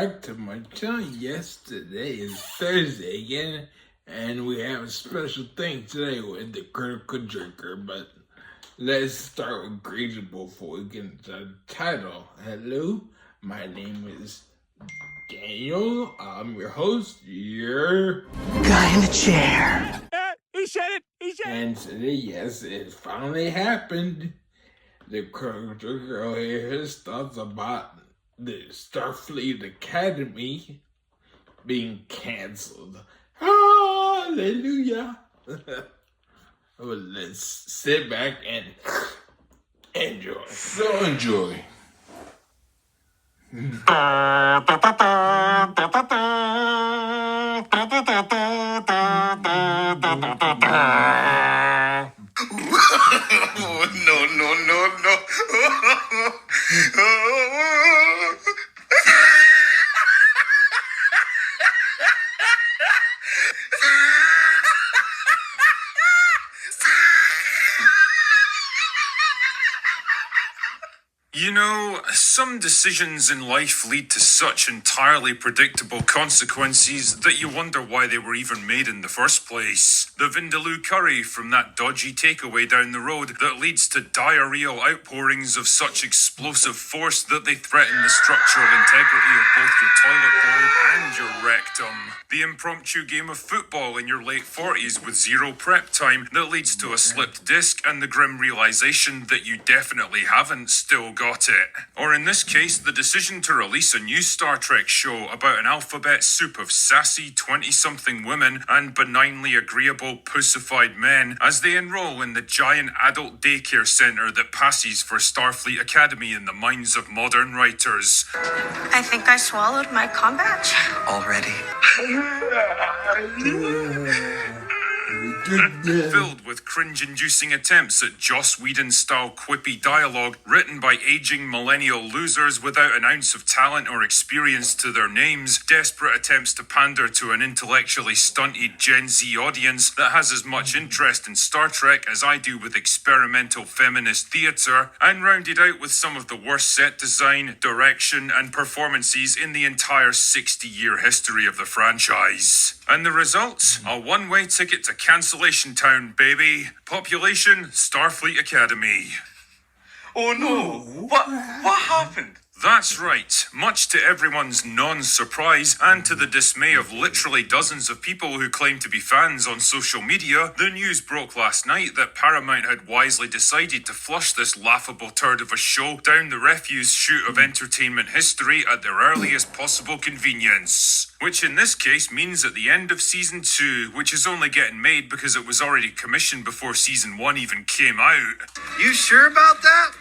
back to my channel. Yes, today is Thursday again, and we have a special thing today with the Critical Drinker, but let's start with greetings before we get into the title. Hello, my name is Daniel. I'm your host, your guy in the chair. He said it! And today, yes, it finally happened. The Critical Drinker here his thoughts about the Starfleet Academy being canceled. Hallelujah. Well, let's sit back and enjoy. So enjoy. No. You know, some decisions in life lead to such entirely predictable consequences that you wonder why they were even made in the first place. The Vindaloo curry from that dodgy takeaway down the road that leads to diarrheal outpourings of such explosive force that they threaten the structural integrity of both your toilet bowl and your rectum. The impromptu game of football in your late 40s with zero prep time that leads to a slipped disc and the grim realization that you definitely haven't still got it. Or in this case, the decision to release a new Star Trek show about an alphabet soup of sassy 20-something women and benignly agreeable pussified men as they enroll in the giant adult daycare center that passes for Starfleet Academy in the minds of modern writers. I think I swallowed my com badge. Already. Filled with cringe-inducing attempts at Joss Whedon-style quippy dialogue written by aging millennial losers without an ounce of talent or experience to their names, desperate attempts to pander to an intellectually stunted Gen Z audience that has as much interest in Star Trek as I do with experimental feminist theatre, and rounded out with some of the worst set design, direction, and performances in the entire 60-year history of the franchise. And the result? A one-way ticket to Cancellation Town, baby. Population, Starfleet Academy. Oh no! What happened? That's right. Much to everyone's non-surprise, and to the dismay of literally dozens of people who claim to be fans on social media, the news broke last night that Paramount had wisely decided to flush this laughable turd of a show down the refuse chute of entertainment history at their earliest possible convenience. Which in this case means at the end of Season 2, which is only getting made because it was already commissioned before Season 1 even came out. You sure about that?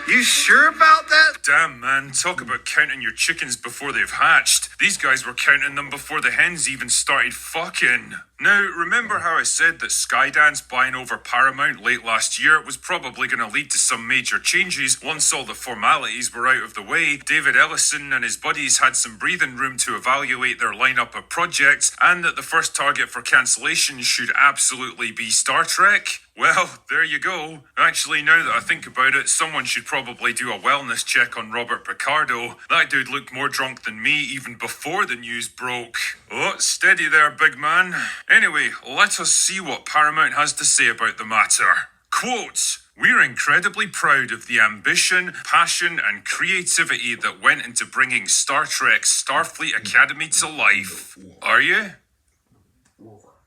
You sure about that? Damn, man, talk about counting your chickens before they've hatched. These guys were counting them before the hens even started fucking. Now, remember how I said that Skydance buying over Paramount late last year was probably going to lead to some major changes once all the formalities were out of the way? David Ellison and his buddies had some breathing room to evaluate their lineup of projects, and that the first target for cancellation should absolutely be Star Trek? Well, there you go. Actually, now that I think about it, someone should probably do a wellness check on Robert Picardo. That dude looked more drunk than me even before the news broke. Oh, steady there, big man. Anyway, let us see what Paramount has to say about the matter. Quote, "We're incredibly proud of the ambition, passion, and creativity that went into bringing Star Trek's Starfleet Academy to life." Are you?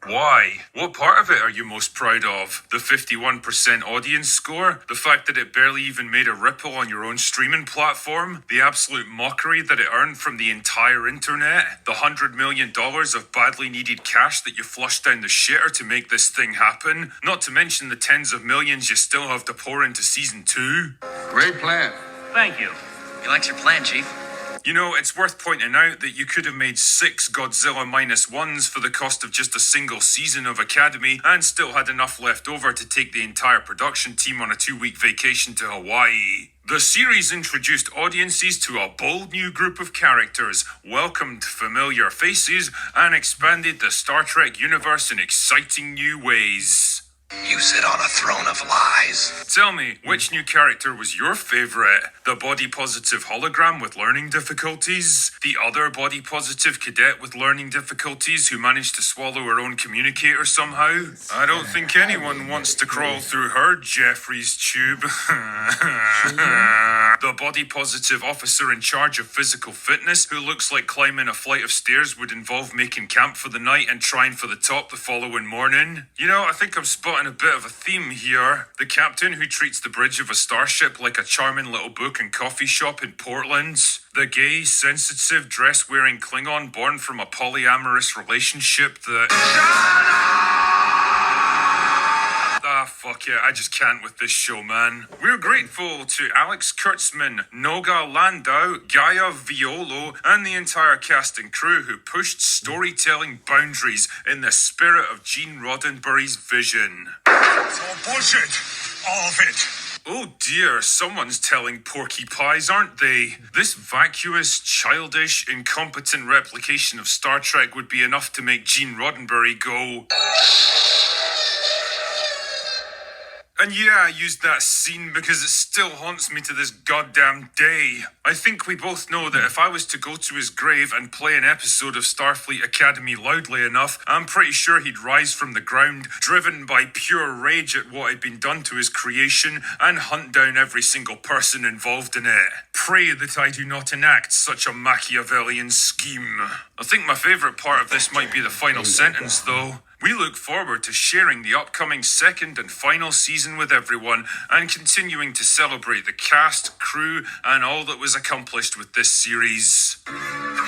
Why? What part of it are you most proud of? The 51% audience score? The fact that it barely even made a ripple on your own streaming platform? The absolute mockery that it earned from the entire internet? The $100 million of badly needed cash that you flushed down the shitter to make this thing happen? Not to mention the tens of millions you still have to pour into Season 2? Great plan. Thank you. He likes your plan, Chief. You know, it's worth pointing out that you could have made 6 Godzilla -1s for the cost of just a single season of Academy and still had enough left over to take the entire production team on a 2-week vacation to Hawaii. The series introduced audiences to a bold new group of characters, welcomed familiar faces, and expanded the Star Trek universe in exciting new ways. You sit on a throne of lies. Tell me, which new character was your favorite? The body-positive hologram with learning difficulties? The other body-positive cadet with learning difficulties who managed to swallow her own communicator somehow? I don't think anyone wants to crawl through her Jeffrey's tube. The body-positive officer in charge of physical fitness who looks like climbing a flight of stairs would involve making camp for the night and trying for the top the following morning? You know, I think I'm spotting a bit of a theme here. The captain who treats the bridge of a starship like a charming little book and coffee shop in Portland. The gay, sensitive, dress-wearing Klingon born from a polyamorous relationship that... Ah, fuck it, I just can't with this show, man. We're grateful to Alex Kurtzman, Noga Landau, Gaia Violo, and the entire cast and crew who pushed storytelling boundaries in the spirit of Gene Roddenberry's vision. It's all bullshit. All of it. Oh dear, someone's telling porky pies, aren't they? This vacuous, childish, incompetent replication of Star Trek would be enough to make Gene Roddenberry go... And yeah, I used that scene because it still haunts me to this goddamn day. I think we both know that if I was to go to his grave and play an episode of Starfleet Academy loudly enough, I'm pretty sure he'd rise from the ground, driven by pure rage at what had been done to his creation, and hunt down every single person involved in it. Pray that I do not enact such a Machiavellian scheme. I think my favourite part of this might be the final sentence, though. We look forward to sharing the upcoming second and final season with everyone and continuing to celebrate the cast, crew, and all that was accomplished with this series.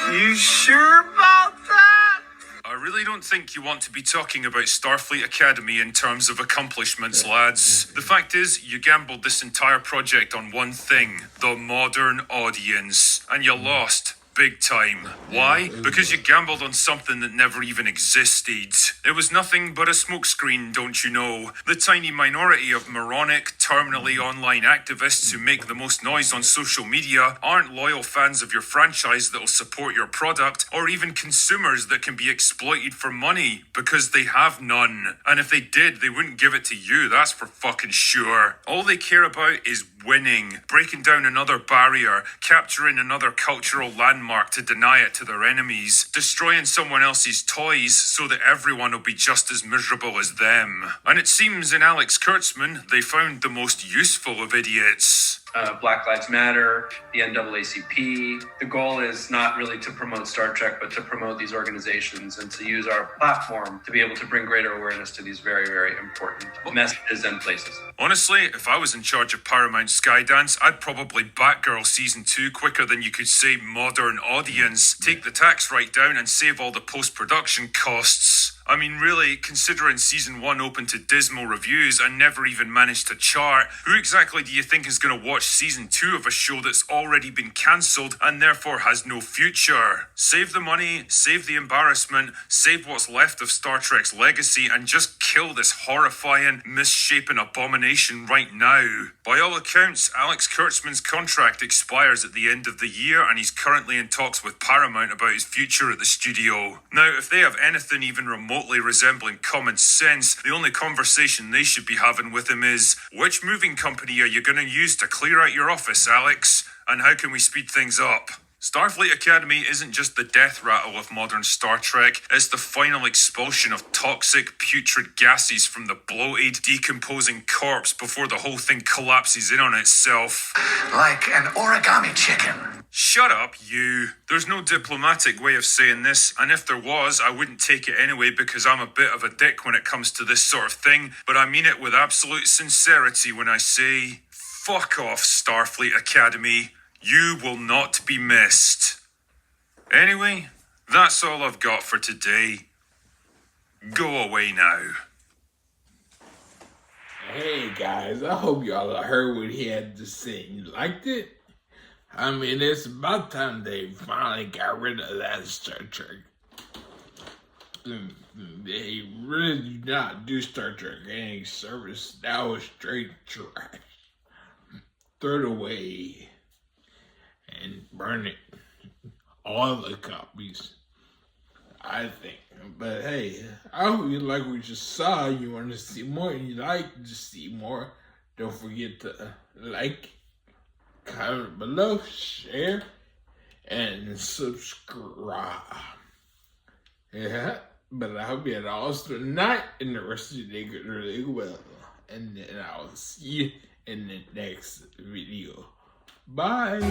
You sure about that? I really don't think you want to be talking about Starfleet Academy in terms of accomplishments, lads. The fact is, you gambled this entire project on one thing, the modern audience, and you lost. Big time. Why? Because you gambled on something that never even existed. It was nothing but a smokescreen, don't you know? The tiny minority of moronic, terminally online activists who make the most noise on social media aren't loyal fans of your franchise that'll support your product, or even consumers that can be exploited for money, because they have none. And if they did, they wouldn't give it to you, that's for fucking sure. All they care about is winning, breaking down another barrier, capturing another cultural landmark to deny it to their enemies, destroying someone else's toys so that everyone will be just as miserable as them. And it seems in Alex Kurtzman, they found the most useful of idiots. Black Lives Matter, the NAACP. The goal is not really to promote Star Trek, but to promote these organizations and to use our platform to be able to bring greater awareness to these very, very important messages and places. Honestly, if I was in charge of Paramount Skydance, I'd probably Batgirl Season 2 quicker than you could say modern audience. Take the tax right down and save all the post-production costs. I mean, really, considering Season 1 opened to dismal reviews and never even managed to chart, who exactly do you think is going to watch Season 2 of a show that's already been cancelled and therefore has no future? Save the money, save the embarrassment, save what's left of Star Trek's legacy, and just kill this horrifying, misshapen abomination right now. By all accounts, Alex Kurtzman's contract expires at the end of the year, and he's currently in talks with Paramount about his future at the studio. Now, if they have anything even remotely resembling common sense, the only conversation they should be having with him is, which moving company are you going to use to clear out your office, Alex? And how can we speed things up? Starfleet Academy isn't just the death rattle of modern Star Trek, it's the final expulsion of toxic, putrid gases from the bloated, decomposing corpse before the whole thing collapses in on itself. Like an origami chicken. Shut up, you. There's no diplomatic way of saying this, and if there was, I wouldn't take it anyway because I'm a bit of a dick when it comes to this sort of thing, but I mean it with absolute sincerity when I say, fuck off, Starfleet Academy. You will not be missed. Anyway, that's all I've got for today. Go away now. Hey guys, I hope y'all heard what he had to say. You liked it? I mean, it's about time they finally got rid of that Star Trek. They really do not do Star Trek any service. That was straight trash. Throw it away and burn it. All the copies. I think. But hey, I hope you like what you saw. You want to see more, and you like to see more. Don't forget to like, comment below, share, and subscribe. Yeah, but I hope you had an awesome night and the rest of your day goes really well. And then I'll see you in the next video. Bye.